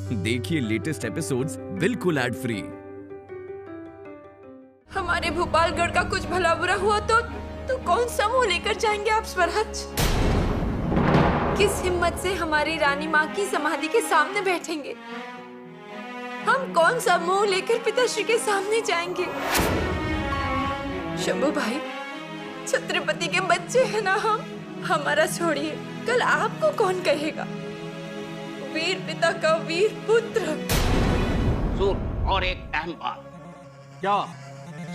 देखिए latest episodes बिल्कुल ad free. हमारे भोपालगढ़ का कुछ भला बुरा हुआ तो कौन सा मुंह लेकर जाएंगे आप स्वराज? किस हिम्मत से हमारी रानी माँ की समाधि के सामने बैठेंगे? हम कौन सा मुंह लेकर पिताश्री के सामने जाएंगे? शंभू भाई, छत्रपति के बच्चे हैं ना हम। हमारा छोड़िए, कल आपको कौन कहेगा वीर पिता का वीर पुत्र? सुन, और एक अहम बात। क्या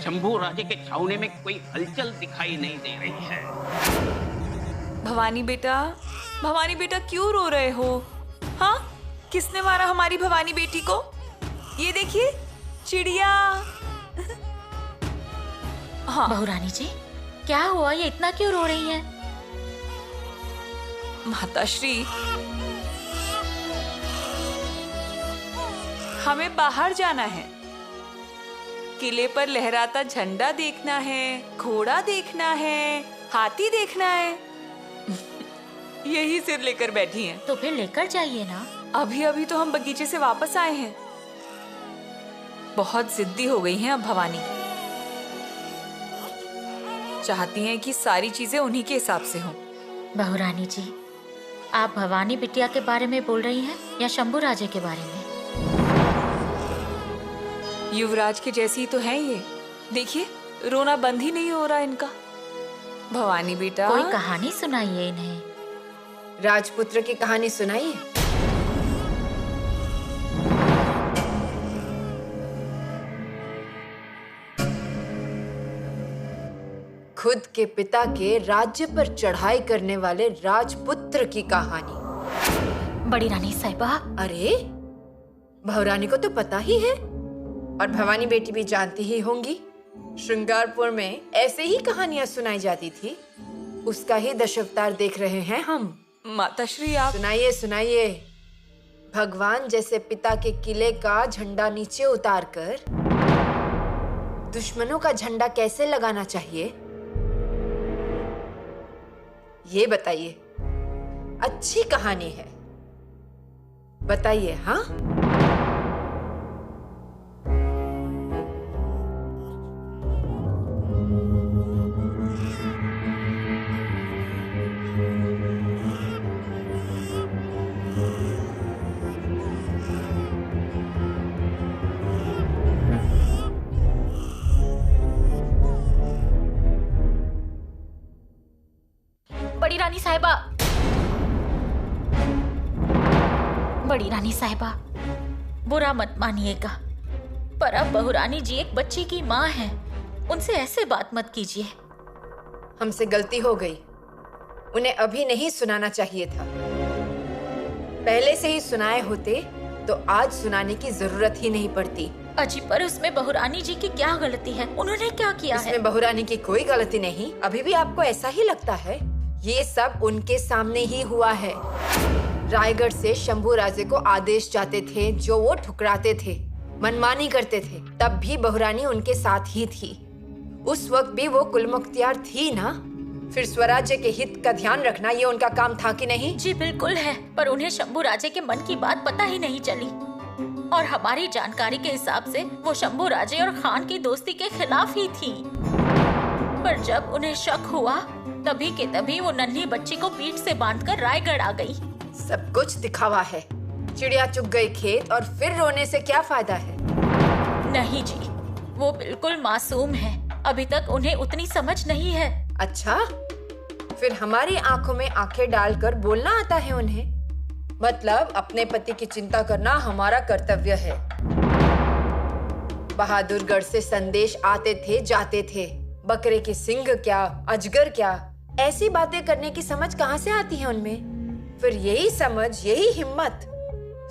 शंभू राजे के छावनी में कोई हलचल दिखाई नहीं दे रही है? भवानी बेटा क्यों रो रहे हो? हाँ, किसने मारा हमारी भवानी बेटी को? ये देखिए, चिड़िया। हाँ बहुरानी जी, क्या हुआ? ये इतना क्यों रो रही हैं? माताश्री, हमें बाहर जाना है। किले पर लहराता झंडा देखना है, घोड़ा देखना है, हाथी देखना है। यही सिर लेकर बैठी हैं। तो फिर लेकर जाइए ना। अभी तो हम बगीचे से वापस आए हैं। बहुत जिद्दी हो गई हैं अब भवानी। चाहती हैं कि सारी चीजें उन्हीं के हिसाब से हों। बहुरानी जी, आप भवानी बिटिया के बारे में बोल रही हैं या शंभू राजे के बारे में? युवराज के जैसी तो है ये। देखिए, रोना बंद ही नहीं हो रहा इनका। भवानी बेटा, कोई कहानी सुनाइए इन्हें। राजपुत्र की कहानी सुनाइए। खुद के पिता के राज्य पर चढ़ाई करने वाले राजपुत्र की कहानी। बड़ी रानी साहिबा। अरे, बहुरानी को तो पता ही है और भवानी बेटी भी जानती ही होंगी। श्रृंगारपुर में ऐसे ही कहानियां सुनाई जाती थी। उसका ही दशावतार देख रहे हैं हम। माताश्री, आप सुनाइए। भगवान जैसे पिता के किले का झंडा नीचे उतारकर दुश्मनों का झंडा कैसे लगाना चाहिए, ये बताइए। अच्छी कहानी है, बताइए। हाँ, बड़ी रानी साहिबा, बुरा मत मानिएगा, पर अब बहुरानी जी एक बच्ची की माँ हैं। उनसे ऐसे बात मत कीजिए। हमसे गलती हो गई। उन्हें अभी नहीं सुनाना चाहिए था। पहले से ही सुनाए होते तो आज सुनाने की जरूरत ही नहीं पड़ती। अजी, पर उसमें बहुरानी जी की क्या गलती है? उन्होंने क्या किया है? इसमें बहुरानी की कोई गलती नहीं। अभी भी आपको ऐसा ही लगता है? ये सब उनके सामने ही हुआ है। रायगढ़ से शंभू राजे को आदेश जाते थे जो वो ठुकराते थे, मनमानी करते थे। तब भी बहुरानी उनके साथ ही थी। उस वक्त भी वो कुलमुख्तियार थी ना। फिर स्वराज्य के हित का ध्यान रखना ये उनका काम था कि नहीं? जी बिल्कुल है, पर उन्हें शंभू राजे के मन की बात पता ही नहीं चली। और हमारी जानकारी के हिसाब से वो शंभू राजे और खान की दोस्ती के खिलाफ ही थी। पर जब उन्हें शक हुआ तभी के तभी वो नन्ही बच्ची को पीठ से बांधकर रायगढ़ आ गई। सब कुछ दिखावा है। चिड़िया चुग गई खेत और फिर रोने से क्या फायदा है? नहीं जी, वो बिल्कुल मासूम है। अभी तक उन्हें उतनी समझ नहीं है। अच्छा, फिर हमारी आंखों में आंखें डालकर बोलना आता है उन्हें? मतलब अपने पति की चिंता करना हमारा कर्तव्य है। बहादुरगढ़ से संदेश आते थे जाते थे। बकरे की सींग क्या, अजगर क्या, ऐसी बातें करने की समझ कहाँ से आती है उनमें? फिर यही समझ, यही हिम्मत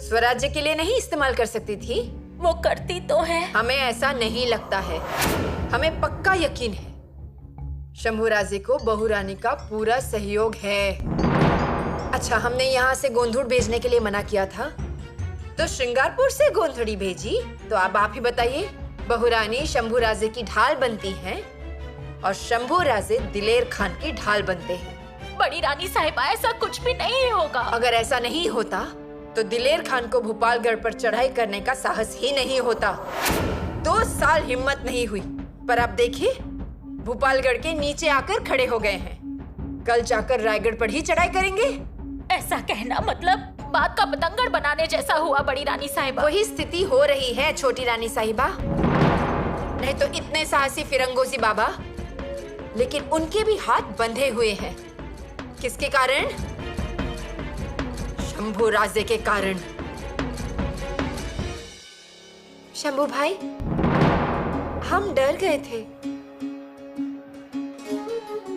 स्वराज्य के लिए नहीं इस्तेमाल कर सकती थी? वो करती तो है। हमें ऐसा नहीं लगता है। हमें पक्का यकीन है शंभू राजे को बहुरानी का पूरा सहयोग है। अच्छा, हमने यहाँ से गोंधुड़ भेजने के लिए मना किया था तो श्रृंगारपुर से गोंधड़ी भेजी। तो अब आप ही बताइए, बहुरानी शंभू राजे की ढाल बनती हैं और शंभू राजे दिलेर खान की ढाल बनते हैं। बड़ी रानी साहिबा, ऐसा कुछ भी नहीं होगा। अगर ऐसा नहीं होता तो दिलेर खान को भोपालगढ़ पर चढ़ाई करने का साहस ही नहीं होता। 2 साल हिम्मत नहीं हुई, पर अब देखिए भोपालगढ़ के नीचे आकर खड़े हो गए हैं। कल जाकर रायगढ़ पर ही चढ़ाई करेंगे। ऐसा कहना मतलब बात का बतंगड़ बनाने जैसा हुआ बड़ी रानी साहिबा। वही स्थिति हो रही है छोटी रानी साहिबा। नहीं तो इतने साहसी फिरंगोजी बाबा, लेकिन उनके भी हाथ बंधे हुए हैं। किसके कारण? शंभू राजे के कारण। शंभू भाई, हम डर गए थे।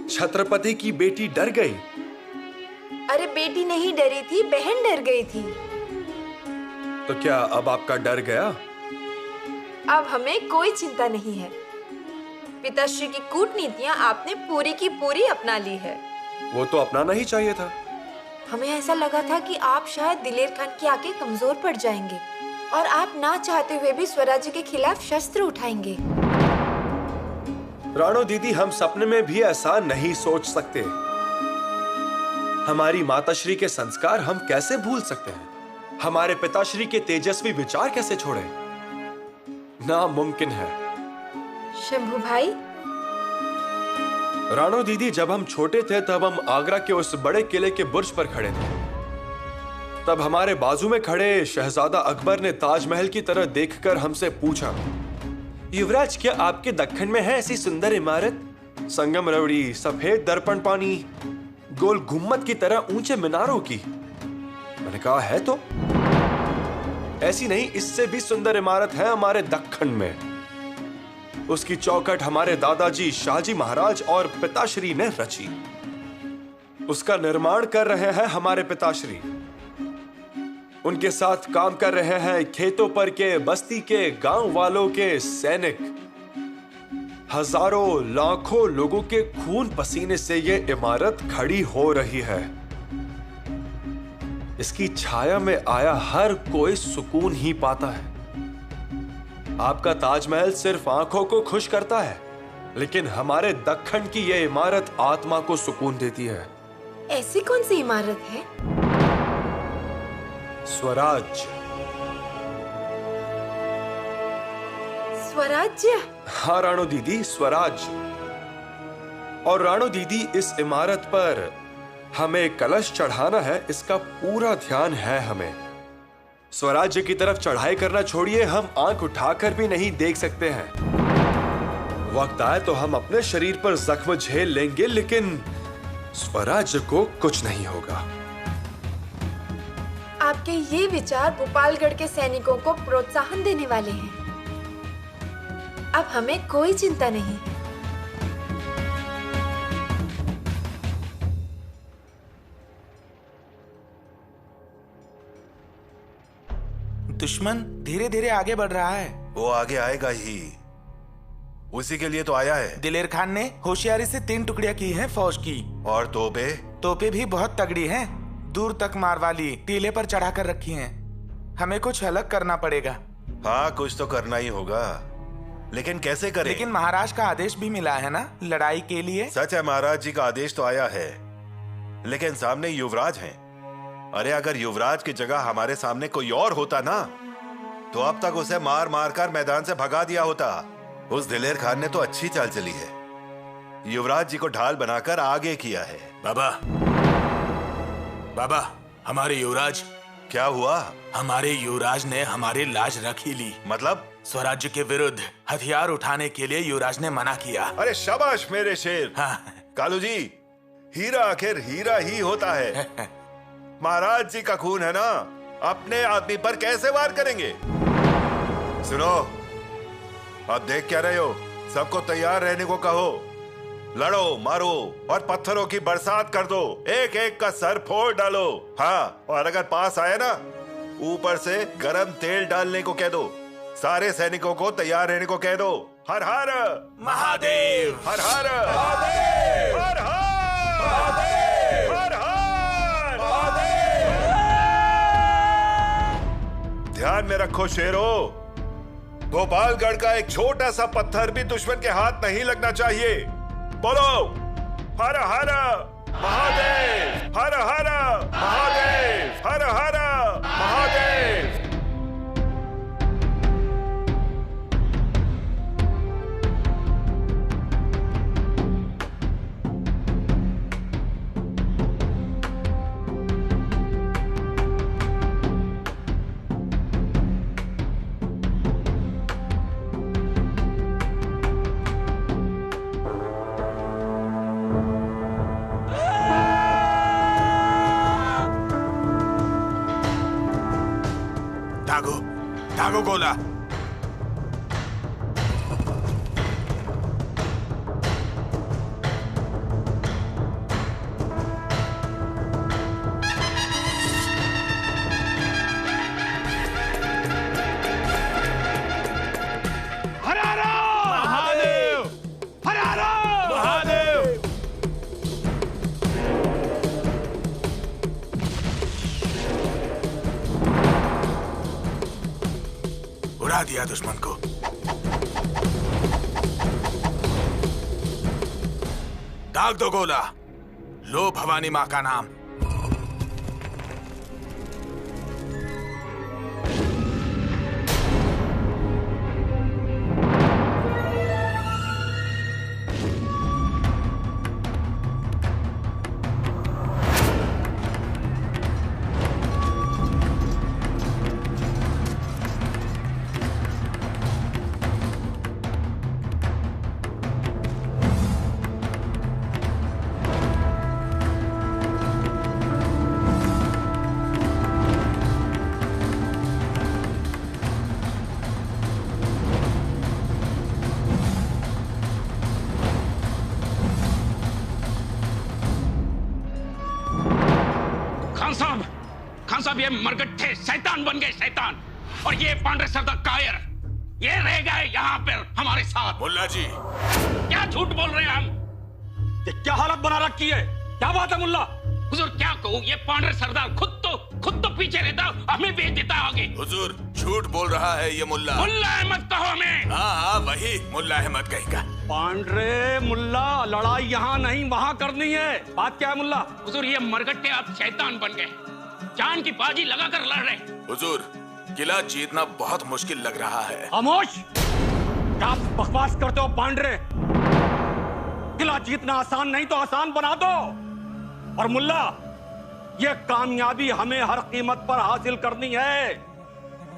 छत्रपति की बेटी डर गई? अरे बेटी नहीं डरी थी, बहन डर गई थी। तो क्या अब आपका डर गया? अब हमें कोई चिंता नहीं है। पिताश्री की कूटनीतियां आपने पूरी की पूरी अपना ली है। वो तो अपनाना ही चाहिए था। हमें ऐसा लगा था कि आप शायद दिलेर खान की आंखें कमजोर पड़ जाएंगे और आप ना चाहते हुए भी स्वराज्य के खिलाफ शस्त्र उठाएंगे। राणो दीदी, हम सपने में भी ऐसा नहीं सोच सकते। हमारी माताश्री के संस्कार हम कैसे भूल सकते हैं? हमारे पिताश्री के तेजस्वी विचार कैसे छोड़ें? नामुमकिन है। शंभू भाई, राणो दीदी, जब हम छोटे थे तब हम आगरा के उस बड़े किले के बुर्ज पर खड़े थे। तब हमारे बाजू में खड़े शहजादा अकबर ने ताजमहल की तरह देखकर हमसे पूछा, युवराज, क्या आपके दक्कन में है ऐसी सुंदर इमारत? संगम रवड़ी, सफेद दर्पण पानी, गोल गुम्मद की तरह ऊंचे मीनारों की। मैंने कहा, है तो। ऐसी नहीं, इससे भी सुंदर इमारत है हमारे दक्कन में। उसकी चौखट हमारे दादाजी शाहजी महाराज और पिताश्री ने रची। उसका निर्माण कर रहे हैं हमारे पिताश्री। उनके साथ काम कर रहे हैं खेतों पर के, बस्ती के, गांव वालों के सैनिक। हजारों लाखों लोगों के खून पसीने से ये इमारत खड़ी हो रही है। इसकी छाया में आया हर कोई सुकून ही पाता है। आपका ताजमहल सिर्फ आंखों को खुश करता है, लेकिन हमारे दक्कन की यह इमारत आत्मा को सुकून देती है। ऐसी कौन सी इमारत है? स्वराज्य। स्वराज्य? हाँ राणो दीदी, स्वराज्य। और राणो दीदी, इस इमारत पर हमें कलश चढ़ाना है, इसका पूरा ध्यान है हमें। स्वराज्य की तरफ चढ़ाई करना छोड़िए, हम आंख उठाकर भी नहीं देख सकते हैं। वक्त आए तो हम अपने शरीर पर जख्म झेल लेंगे, लेकिन स्वराज्य को कुछ नहीं होगा। आपके ये विचार भोपालगढ़ के सैनिकों को प्रोत्साहन देने वाले हैं। अब हमें कोई चिंता नहीं है। दुश्मन धीरे धीरे आगे बढ़ रहा है। वो आगे आएगा ही, उसी के लिए तो आया है। दिलेर खान ने होशियारी से 3 टुकड़ियां की हैं फौज की। और तोपे भी बहुत तगड़ी हैं, दूर तक मार वाली, टीले पर चढ़ा कर रखी हैं। हमें कुछ अलग करना पड़ेगा। हाँ, कुछ तो करना ही होगा, लेकिन कैसे करें? लेकिन महाराज का आदेश भी मिला है ना लड़ाई के लिए। सच है, महाराज जी का आदेश तो आया है, लेकिन सामने युवराज हैं। अरे अगर युवराज की जगह हमारे सामने कोई और होता ना, तो अब तक उसे मार मार कर मैदान से भगा दिया होता। उस दिलेर खान ने तो अच्छी चाल चली है, युवराज जी को ढाल बनाकर आगे किया है। बाबा, हमारे युवराज। क्या हुआ? हमारे युवराज ने हमारी लाज रख ही ली। मतलब? स्वराज्य के विरुद्ध हथियार उठाने के लिए युवराज ने मना किया। अरे शाबाश मेरे शेर। हाँ। कालू जी, हीरा आखिर हीरा ही होता है। महाराज जी का खून है ना, अपने आदमी पर कैसे वार करेंगे? सुनो, अब देख क्या रहे हो, सबको तैयार रहने को कहो। लड़ो, मारो और पत्थरों की बरसात कर दो, एक एक का सर फोड़ डालो। हाँ, और अगर पास आए ना, ऊपर से गरम तेल डालने को कह दो। सारे सैनिकों को तैयार रहने को कह दो। हर हर महादेव, हर हर महादेव, हर हर महादेव, हर हर महादेव। ध्यान में रखो शेरो, भोपालगढ़ का एक छोटा सा पत्थर भी दुश्मन के हाथ नहीं लगना चाहिए। बोलो, हर हर महादेव, हर हर महादेव, हर हर महादेव। दागो गोला। उड़ा दिया दुश्मन को। दाग दो गोला, लो भवानी माँ का नाम। खान साहब ये मरगट्ठे शैतान बन गए, शैतान। और ये पांडे सरदार कायर, ये रह गए यहाँ पर हमारे साथ। मुल्ला जी, क्या झूठ बोल रहे हैं हम? ये क्या हालत बना रखी है? क्या बात है मुल्ला? हुजूर क्या कहूँ, ये पांडे सरदार खुद तो पीछे रहता, हमें भेज देता आगे। हुजूर झूठ बोल रहा है ये मुल्ला। मुल्ला अहमद कहो हमें। हाँ वही मुल्ला अहमद कहेगा। पांडे मुल्ला, लड़ाई यहाँ नहीं वहाँ करनी है। बात क्या है मुल्ला? हुजूर ये मरगट्टे आप शैतान बन गए, जान की बाजी लगाकर लड़ रहे। हुजूर किला जीतना बहुत मुश्किल लग रहा है। खामोश! क्या बकवास करते हो पांडे? किला जीतना आसान नहीं तो आसान बना दो। और मुल्ला, ये कामयाबी हमें हर कीमत पर हासिल करनी है,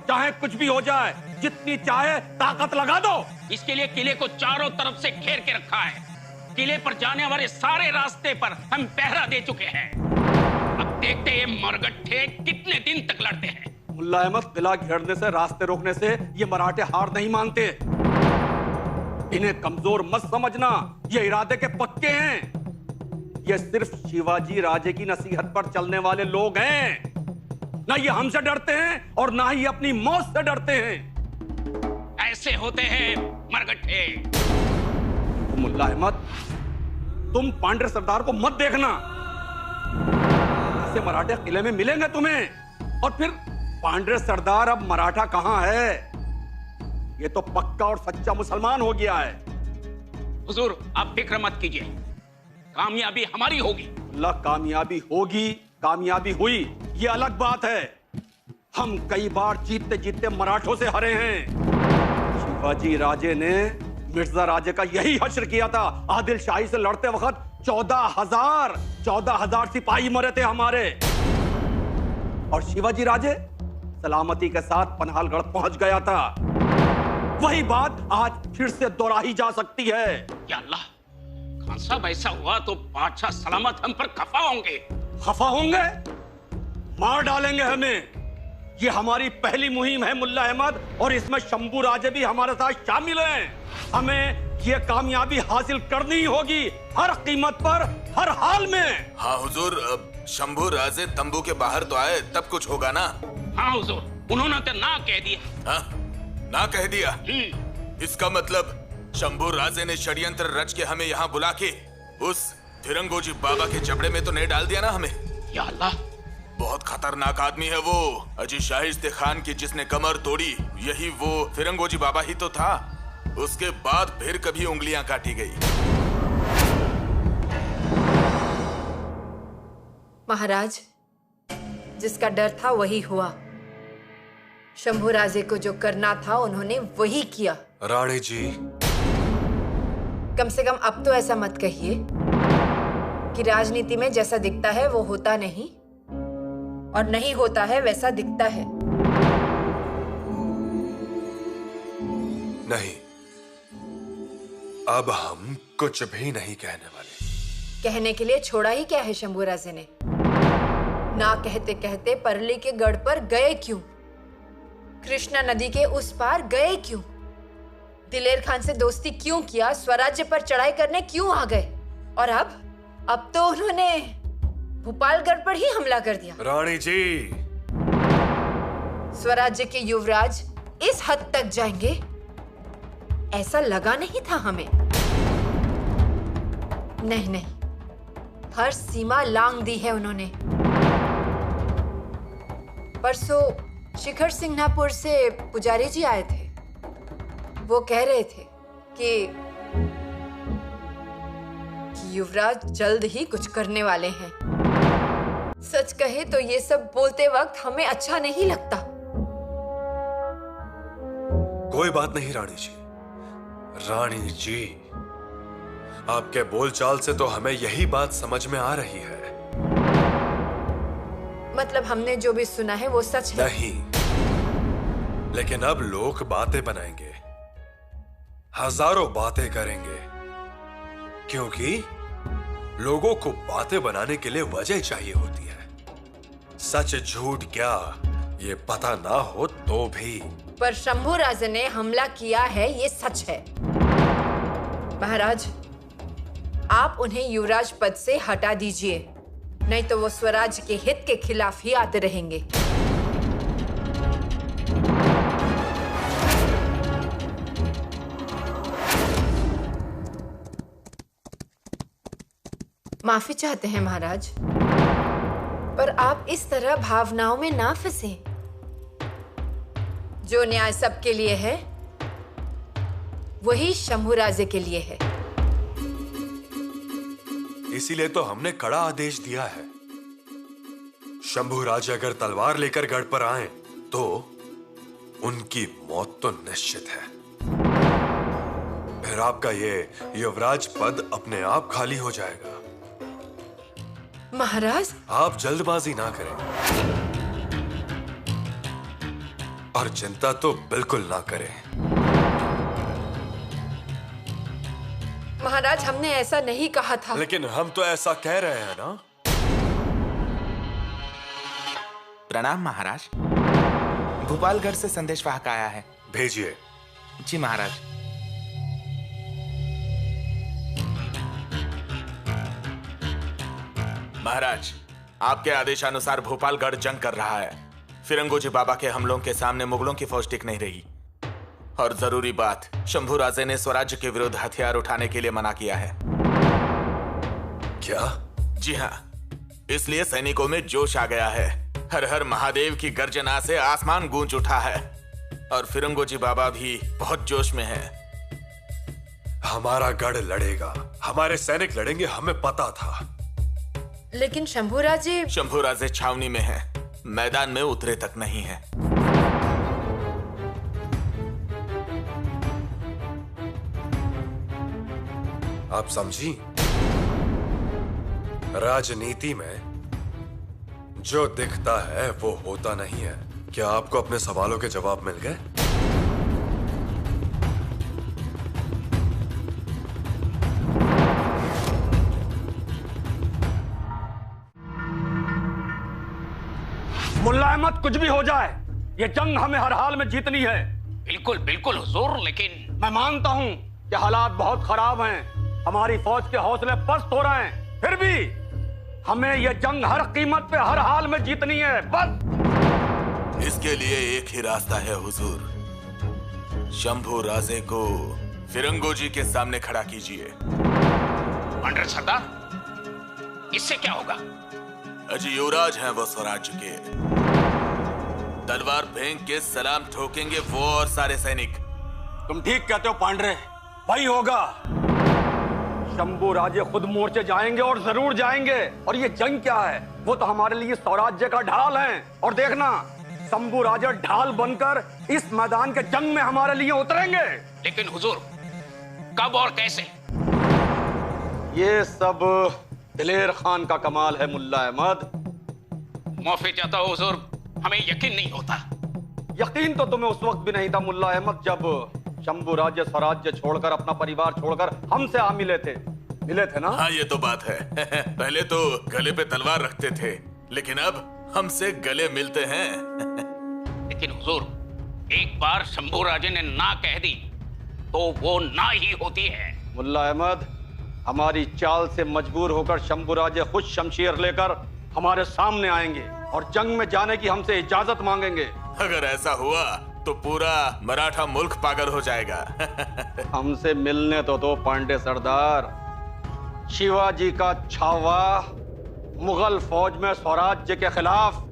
चाहे कुछ भी हो जाए। जितनी चाहे ताकत लगा दो। इसके लिए किले को चारों तरफ से घेर के रखा है। किले पर जाने वाले सारे रास्ते पर हम पहरा दे चुके हैं। अब देखते हैं ये मरगट्ठे कितने दिन तक लड़ते हैं। मुल्ला अहमद, किला घेरने से, रास्ते रोकने से ये मराठे हार नहीं मानते। इन्हें कमजोर मत समझना, ये इरादे के पक्के हैं। ये सिर्फ शिवाजी राजे की नसीहत पर चलने वाले लोग हैं। ना ये हमसे डरते हैं और ना ही अपनी मौत से डरते हैं। ऐसे होते हैं मरगट्ठे। मुल्ला अहमद, तुम पांडे सरदार को मत देखना। ऐसे मराठे किले में मिलेंगे तुम्हें। और फिर पांडे सरदार अब मराठा कहां है? ये तो पक्का और सच्चा मुसलमान हो गया है। हुजूर आप फिक्र मत कीजिए, कामयाबी हमारी होगी। अल्लाह, कामयाबी होगी, कामयाबी हुई, ये अलग बात है। हम कई बार जीतते जीतते मराठों से हारे हैं। शिवाजी राजे ने मिर्जा राजे का यही हश्र किया था। आदिल शाही से लड़ते वक्त 14,000 सिपाही मरे थे हमारे। और शिवाजी राजे सलामती के साथ पनहालगढ़ पहुंच गया था। वही बात आज फिर से दोहराई जा सकती है। या अल्लाह, खान साहब ऐसा हुआ तो बादशाह सलामत हम पर खफा होंगे। खफा होंगे? मार डालेंगे हमें। ये हमारी पहली मुहिम है मुल्ला अहमद, और इसमें शंभू राजे भी हमारे साथ शामिल हैं। हमें ये कामयाबी हासिल करनी ही होगी, हर कीमत पर, हर हाल में। हाँ हुजूर, शंभू राजे तंबू के बाहर तो आए, तब कुछ होगा ना? हाँ हुजूर, उन्होंने तो ना कह दिया। हाँ, ना कह दिया? इसका मतलब शंभू राजे ने षड्यंत्र रच के हमें यहाँ बुला के उस फिरंगोजी बाबा के जबड़े में तो नहीं डाल दिया ना हमें? या अल्लाह, बहुत खतरनाक आदमी है वो। अजी शाहिस्ते खान की जिसने कमर तोड़ी, यही वो फिरंगोजी बाबा ही तो था। उसके बाद फिर कभी उंगलियां काटी गई। महाराज, जिसका डर था वही हुआ। शंभू राजे को जो करना था उन्होंने वही किया। रानी जी, कम से कम अब तो ऐसा मत कहिए कि राजनीति में जैसा दिखता है वो होता नहीं, और नहीं होता है वैसा दिखता है। नहीं, अब हम कुछ भी नहीं कहने वाले। कहने के लिए छोड़ा ही क्या है शंभू राजे ने? ना कहते कहते परली के गढ़ पर गए क्यों? कृष्णा नदी के उस पार गए क्यों? दिलेर खान से दोस्ती क्यों किया? स्वराज्य पर चढ़ाई करने क्यों आ गए? और अब तो उन्होंने भोपालगढ़ पर ही हमला कर दिया। रानी जी, स्वराज्य के युवराज इस हद तक जाएंगे ऐसा लगा नहीं था हमें। नहीं, हर सीमा लांघ दी है उन्होंने। परसों शिखर सिंघनापुर से पुजारी जी आए थे। वो कह रहे थे कि युवराज जल्द ही कुछ करने वाले हैं। सच कहे तो ये सब बोलते वक्त हमें अच्छा नहीं लगता। कोई बात नहीं रानी जी। रानी जी, आपके बोलचाल से तो हमें यही बात समझ में आ रही है। मतलब हमने जो भी सुना है वो सच है? नहीं, लेकिन अब लोग बातें बनाएंगे, हजारों बातें करेंगे, क्योंकि लोगों को बातें बनाने के लिए वजह चाहिए होती है। सच झूठ क्या ये पता ना हो तो भी। पर शंभुराजे ने हमला किया है, ये सच है। महाराज, आप उन्हें युवराज पद से हटा दीजिए, नहीं तो वो स्वराज के हित के खिलाफ ही आते रहेंगे। माफी चाहते हैं महाराज, पर आप इस तरह भावनाओं में ना फंसे। जो न्याय सबके लिए है वही शंभुराजे के लिए है। इसीलिए तो हमने कड़ा आदेश दिया है। शंभुराजे अगर तलवार लेकर गढ़ पर आए तो उनकी मौत तो निश्चित है। फिर आपका ये युवराज पद अपने आप खाली हो जाएगा। महाराज, आप जल्दबाजी ना करें और चिंता तो बिल्कुल ना करें। महाराज, हमने ऐसा नहीं कहा था। लेकिन हम तो ऐसा कह रहे हैं ना। प्रणाम महाराज। भोपालगढ़ से संदेशवाहक आया है। भेजिए। जी महाराज। महाराज, आपके आदेशानुसार भोपालगढ़ जंग कर रहा है। फिरंगोजी बाबा के हमलों के सामने मुगलों की फौज टिक नहीं रही। और जरूरी बात, शंभुराजे ने स्वराज्य के विरुद्ध हथियार उठाने के लिए मना किया है। क्या? जी हाँ, इसलिए सैनिकों में जोश आ गया है। हर हर महादेव की गर्जना से आसमान गूंज उठा है और फिरंगोजी बाबा भी बहुत जोश में है। हमारा गढ़ लड़ेगा, हमारे सैनिक लड़ेंगे, हमें पता था। लेकिन शंभुराजे छावनी में है, मैदान में उतरे तक नहीं है। आप समझी? राजनीति में जो दिखता है वो होता नहीं है। क्या आपको अपने सवालों के जवाब मिल गए? मुल्ला अहमद, कुछ भी हो जाए ये जंग हमें हर हाल में जीतनी है। बिल्कुल बिल्कुल हुजूर, लेकिन मैं मानता हूं कि हालात बहुत खराब हैं, हमारी फौज के हौसले पस्त हो रहे हैं, फिर भी हमें यह जंग हर कीमत पे हर हाल में जीतनी है। बस इसके लिए एक ही रास्ता है हुजूर। शंभुराजे को फिरंगोजी के सामने खड़ा कीजिए। पंडित सरदार, इससे क्या होगा? अजी युवराज हैं वो स्वराज्य के। तलवार फेंक के सलाम ठोकेंगे वो और सारे सैनिक। तुम ठीक कहते हो पांडे, वही होगा। शंभुराजे खुद मोर्चे जाएंगे और जरूर जाएंगे। और ये जंग क्या है, वो तो हमारे लिए स्वराज्य का ढाल है। और देखना, शंभुराजे ढाल बनकर इस मैदान के जंग में हमारे लिए उतरेंगे। लेकिन हुजूर, कब और कैसे? ये सब दिलेर खान का कमाल है मुल्ला अहमद। माफी चाहता हूं हुजूर, हमें यकीन नहीं होता। यकीन तो तुम्हें उस वक्त भी नहीं था मुल्ला अहमद, जब शंभुराजे स्वराज्य छोड़कर, अपना परिवार छोड़कर हमसे आ मिले थे ना? हाँ, ये तो बात है। पहले तो गले पे तलवार रखते थे, लेकिन अब हमसे गले मिलते हैं। लेकिन हुजूर, एक बार शंभू राजे ने ना कह दी तो वो ना ही होती है। मुल्ला अहमद, हमारी चाल से मजबूर होकर शंभू राजे खुद शमशीर लेकर हमारे सामने आएंगे और जंग में जाने की हमसे इजाजत मांगेंगे। अगर ऐसा हुआ तो पूरा मराठा मुल्क पागल हो जाएगा। हमसे मिलने तो दो पांडे सरदार। शिवाजी का छावा मुगल फौज में स्वराज्य के खिलाफ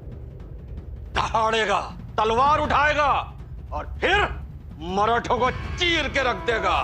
दहाड़ेगा, तलवार उठाएगा और फिर मराठों को चीर के रख देगा।